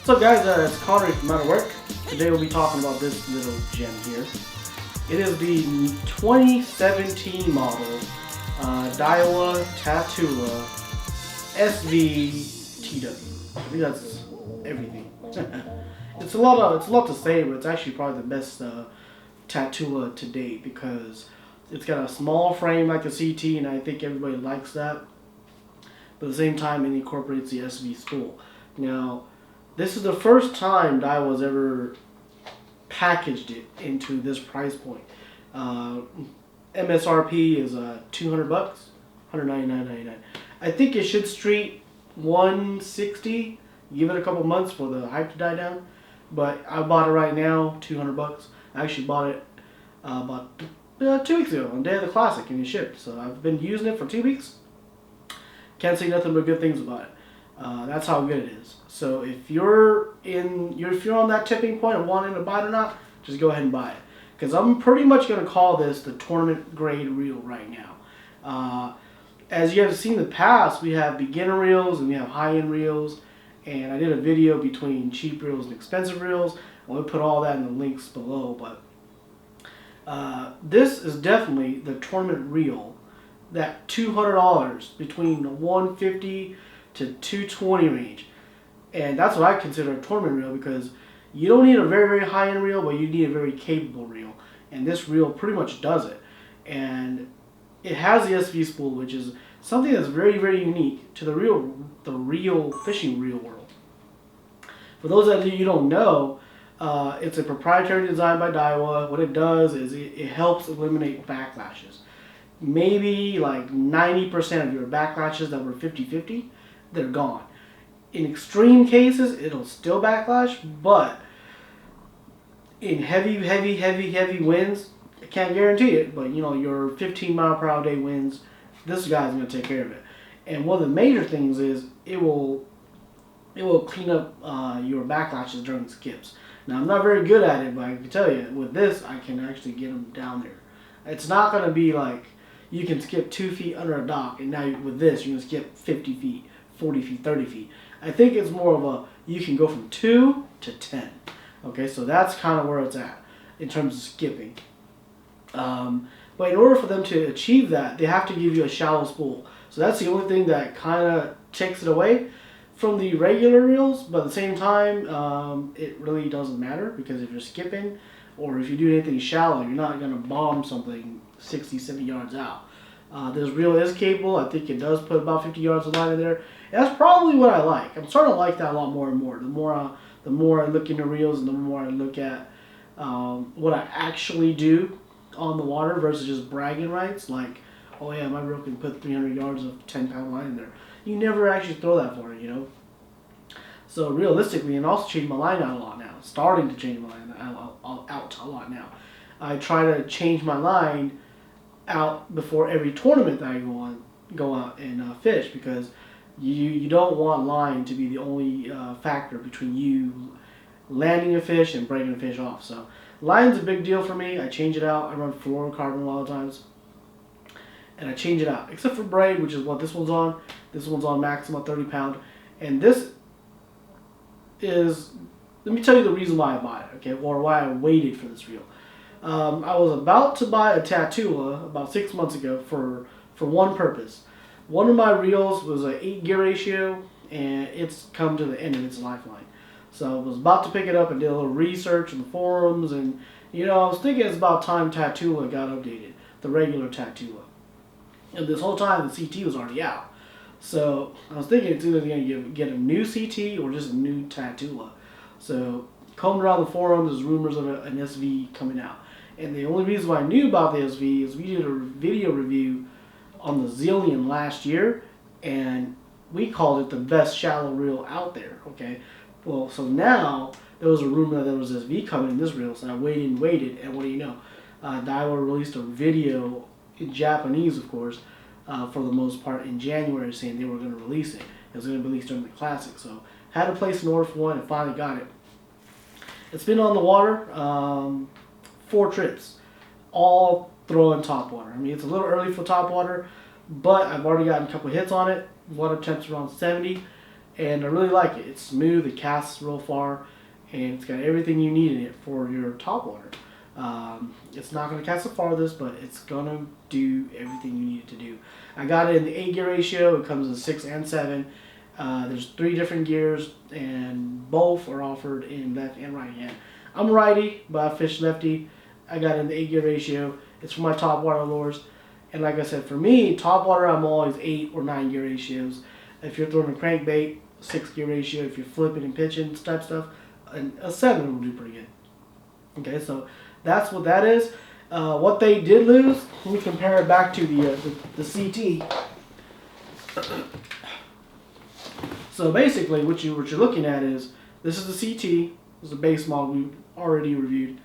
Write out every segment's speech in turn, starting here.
What's up guys, it's Connor from Out of Work. Today we'll be talking about this little gem here. It is the 2017 model Daiwa Tatula SV TW. I think that's everything. It's a lot to say, but it's actually probably the best Tatula to date because it's got a small frame like the CT, and I think everybody likes that. But at the same time, it incorporates the SV spool. Now, this is the first time Daiwa's ever packaged it into this price point. MSRP is $200, $199.99. I think it should street $160. Give it a couple months for the hype to die down. But I bought it right now, $200. I actually bought it about 2 weeks ago on the day of the classic, and it shipped. So I've been using it for 2 weeks. Can't say nothing but good things about it. That's how good it is. So if you're on that tipping point of wanting to buy it or not, just go ahead and buy it. Because I'm pretty much going to call this the tournament grade reel right now. As you have seen in the past, we have beginner reels and we have high-end reels. And I did a video between cheap reels and expensive reels. I'm going to put all that in the links below. But this is definitely the tournament reel. That $200 between the $150 to $220 range. And that's what I consider a tournament reel, because you don't need a very, very high-end reel, but you need a very capable reel. And this reel pretty much does it. And it has the SV spool, which is something that's very, very unique to the real fishing reel world. For those of you who don't know, it's a proprietary design by Daiwa. What it does is it helps eliminate backlashes. Maybe like 90% of your backlashes that were 50-50, they're gone. In extreme cases, it'll still backlash, but in heavy winds, I can't guarantee it, but you know, your 15-mile-per-hour day winds, this guy's going to take care of it. And one of the major things is it will clean up your backlashes during skips. Now, I'm not very good at it, but I can tell you, with this, I can actually get them down there. It's not going to be like you can skip 2 feet under a dock, and now with this, you can skip 50 feet, 40 feet, 30 feet. I think it's more of a, you can go from 2 to 10. Okay, so that's kind of where it's at in terms of skipping. But in order for them to achieve that, they have to give you a shallow spool. So that's the only thing that kind of takes it away from the regular reels. But at the same time, it really doesn't matter, because if you're skipping or if you do anything shallow, you're not going to bomb something 60, 70 yards out. This reel is capable. I think it does put about 50 yards of line in there. And that's probably what I like. I'm starting to like that a lot more and more. The more I look into reels and the more I look at what I actually do on the water versus just bragging rights. Like, oh yeah, my reel can put 300 yards of 10-pound line in there. You never actually throw that for it, you know. So realistically, and also change my line out a lot now. Starting to change my line out a lot now. I try to change my line out before every tournament that I go out and fish, because you don't want line to be the only factor between you landing a fish and breaking a fish off. So line's a big deal for me. I change it out. I run fluorocarbon a lot of times, and I change it out, except for braid, which is what this one's on. This one's on maximum 30 pound, and this is, let me tell you the reason why I bought it, okay, or why I waited for this reel. I was about to buy a Tatula about 6 months ago for one purpose. One of my reels was an 8 gear ratio, and it's come to the end of its lifeline. So I was about to pick it up and did a little research in the forums, and you know, I was thinking it's about time Tatula got updated, the regular Tatula. And this whole time the CT was already out. So I was thinking it's either going to get a new CT or just a new Tatula. So combed around the forums, there's rumors of an SV coming out. And the only reason why I knew about the SV is we did a video review on the Zillion last year, and we called it the best shallow reel out there, okay? Well, so now there was a rumor that there was this V coming in this reel, so I waited, and what do you know? Daiwa released a video in Japanese, of course, for the most part in January, saying they were going to release it. It was going to be released during the Classic, so had to place an order for one and finally got it. It's been on the water 4 trips, all throwing top water. I mean, it's a little early for top water, but I've already gotten a couple hits on it. Water temp's around 70, and I really like it. It's smooth, it casts real far, and it's got everything you need in it for your top water. It's not going to cast the farthest, but it's going to do everything you need it to do. I got it in the 8 gear ratio. It comes in 6 and 7. There's 3 different gears, and both are offered in left and right hand. I'm righty, but I fish lefty. I got it in the 8 gear ratio. It's for my top water lures. And like I said, for me, top water, I'm always 8 or 9 gear ratios. If you're throwing a crankbait, 6 gear ratio. If you're flipping and pitching type stuff, a 7 will do pretty good. Okay, so that's what that is. What they did lose, let me compare it back to the CT. So basically, what you're looking at is, this is the CT. This is the base model we already reviewed.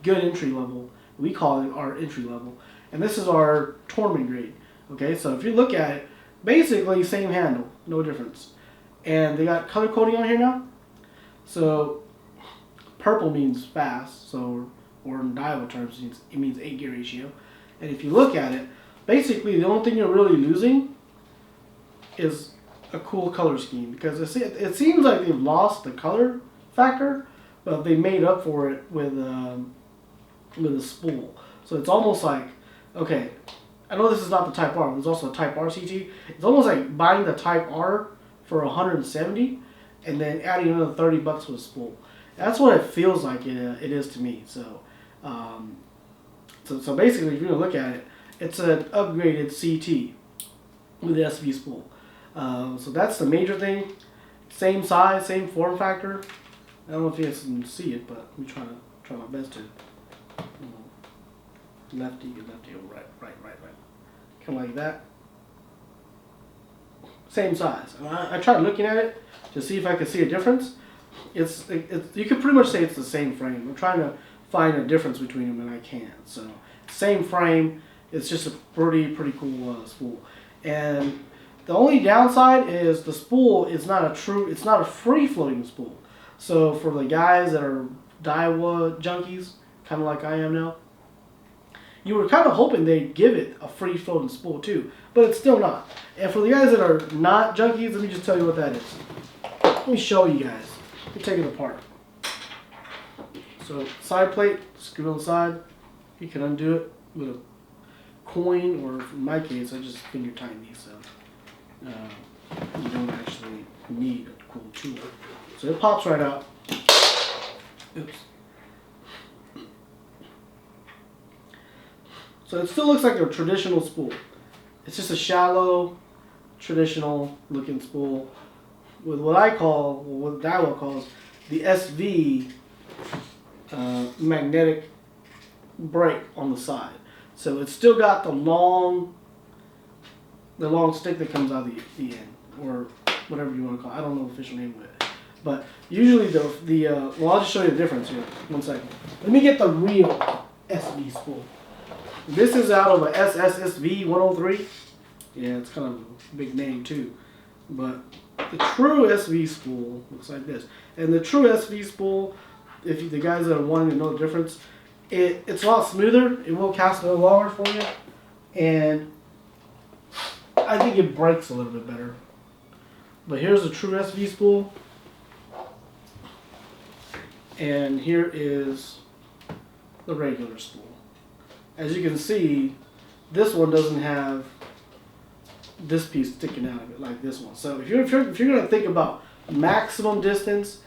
Good entry level. We call it our entry level. And this is our tournament grade. Okay, so if you look at it, basically same handle, no difference. And they got color coding on here now. So purple means fast, so, or in Daiwa terms, it means 8 gear ratio. And if you look at it, basically the only thing you're really losing is a cool color scheme, because it seems like they've lost the color factor, but they made up for it with a spool. So it's almost like, okay, I know this is not the Type R, but there's also a Type R CT. It's almost like buying the Type R for 170 and then adding another 30 bucks with a spool. That's what it feels like it is to me. So, so basically, if you're gonna look at it, it's an upgraded CT with the SV spool. So that's the major thing. Same size, same form factor. I don't know if you guys can see it, but I'm try my best to. Lefty, right. Kind of like that. Same size. I tried looking at it to see if I could see a difference. You could pretty much say it's the same frame. I'm trying to find a difference between them, and I can't. So same frame. It's just a pretty cool spool. And the only downside is the spool is not a free floating spool. So for the guys that are Daiwa junkies, kind of like I am now, you were kind of hoping they'd give it a free floating spool too, but it's still not. And for the guys that are not junkies, let me just tell you what that is. Let me show you guys. Let me take it apart. So side plate, screw on the side. You can undo it with a coin, or in my case, I just finger tighten these, so you don't actually need a cool tool. So it pops right out. Oops. So it still looks like a traditional spool. It's just a shallow, traditional looking spool with what Daiwa calls the SV magnetic brake on the side. So it's still got the long stick that comes out of the end, or whatever you want to call it. I don't know the official name of it. But usually well, I'll just show you the difference here. 1 second. Let me get the real SV spool. This is out of a SSSV 103. Yeah, it's kind of a big name too. But the true SV spool looks like this. And the true SV spool, if the guys that are wanting to know the difference, it's a lot smoother. It will cast a little longer for you. And I think it breaks a little bit better. But here's the true SV spool. And here is the regular spool. As you can see, this one doesn't have this piece sticking out of it like this one. So if you're going to think about maximum distance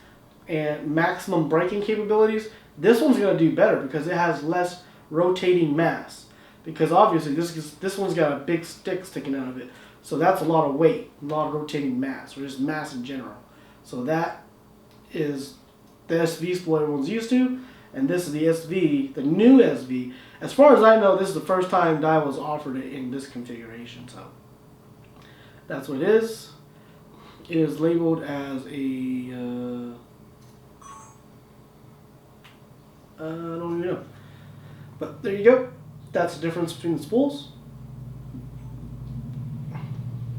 and maximum braking capabilities, this one's going to do better because it has less rotating mass. Because obviously this one's got a big stick sticking out of it. So that's a lot of weight, a lot of rotating mass, or just mass in general. So that is the SV spool everyone's used to, and this is the SV, the new SV. As far as I know, this is the first time Daiwa's offered it in this configuration, so that's what it is. It is labeled as a, I don't even know. But there you go. That's the difference between the spools.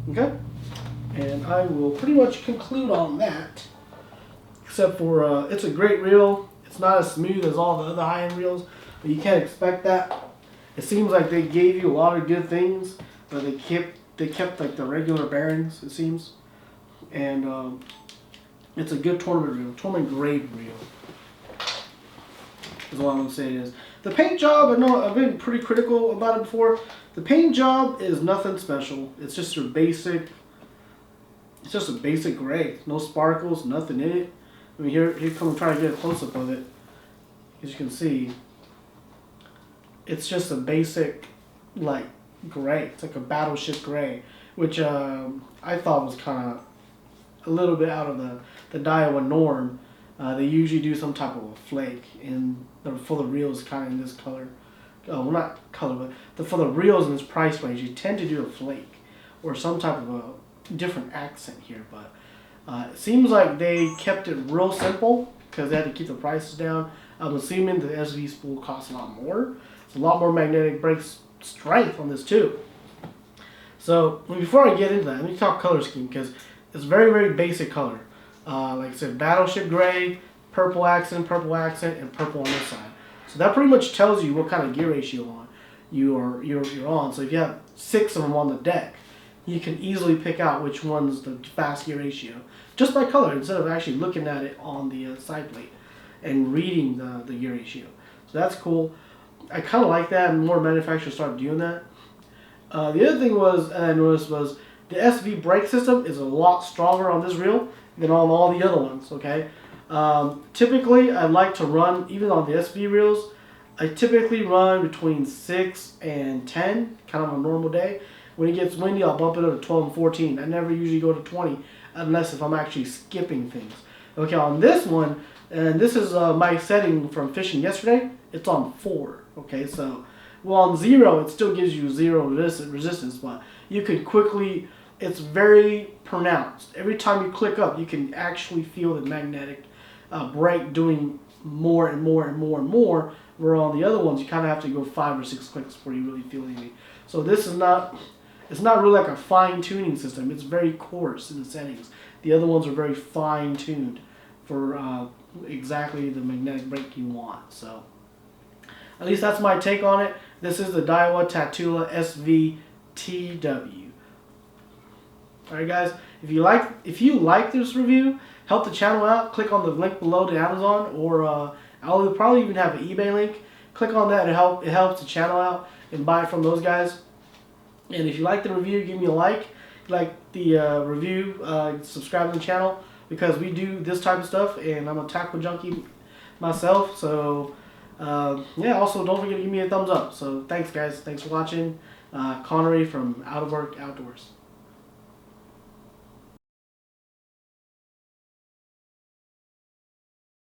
Okay? And I will pretty much conclude on that. Except for, it's a great reel. It's not as smooth as all the other high-end reels, but you can't expect that. It seems like they gave you a lot of good things, but they kept like the regular bearings, it seems. And it's a good tournament reel, tournament grade reel. Is all I'm gonna say it is. The paint job, I know I've been pretty critical about it before. The paint job is nothing special. It's just your basic. It's just a basic gray. No sparkles, nothing in it. I mean, here come trying to get a close up of it. As you can see, it's just a basic, like, gray. It's like a battleship gray, which I thought was kind of a little bit out of the Daiwa norm. They usually do some type of a flake, and for the reels kind of in this color. Well, not color, but for the reels in this price range, you tend to do a flake or some type of a different accent here. But it seems like they kept it real simple because they had to keep the prices down. I'm assuming the SV spool costs a lot more. It's a lot more magnetic brake strength on this too. So before I get into that, let me talk color scheme because it's very, very basic color. Like I said, battleship gray, purple accent, and purple on this side. So that pretty much tells you what kind of gear ratio you're on. So if you have 6 of them on the deck, you can easily pick out which one's the fast gear ratio just by color instead of actually looking at it on the side plate and reading the gear ratio. So that's cool. I kind of like that, and more manufacturers start doing that. The other thing I noticed was the SV brake system is a lot stronger on this reel than on all the other ones. Okay. Typically, I like to run, even on the SV reels, I typically run between 6 and 10, kind of on a normal day. When it gets windy, I'll bump it up to 12 and 14. I never usually go to 20 unless if I'm actually skipping things. Okay, on this one, and this is my setting from fishing yesterday, it's on 4. Okay, so, well, on 0, it still gives you 0 resistance, but you could quickly, it's very pronounced. Every time you click up, you can actually feel the magnetic brake doing more and more and more and more, where on the other ones you kind of have to go 5 or 6 clicks before you really feel anything. So this is not, it's not really like a fine-tuning system. It's very coarse in the settings. The other ones are very fine-tuned for exactly the magnetic brake you want. So at least that's my take on it. This is the Daiwa Tatula SV TW. Alright guys, if you like this review, help the channel out, click on the link below to Amazon, or I'll probably even have an eBay link. Click on that, it helps the channel out, and buy it from those guys. And if you like the review, give me a like. If you like the review, subscribe to the channel, because we do this type of stuff, and I'm a tackle junkie myself. So yeah, also don't forget to give me a thumbs up. So thanks guys, thanks for watching. Connery from Out of Work Outdoors.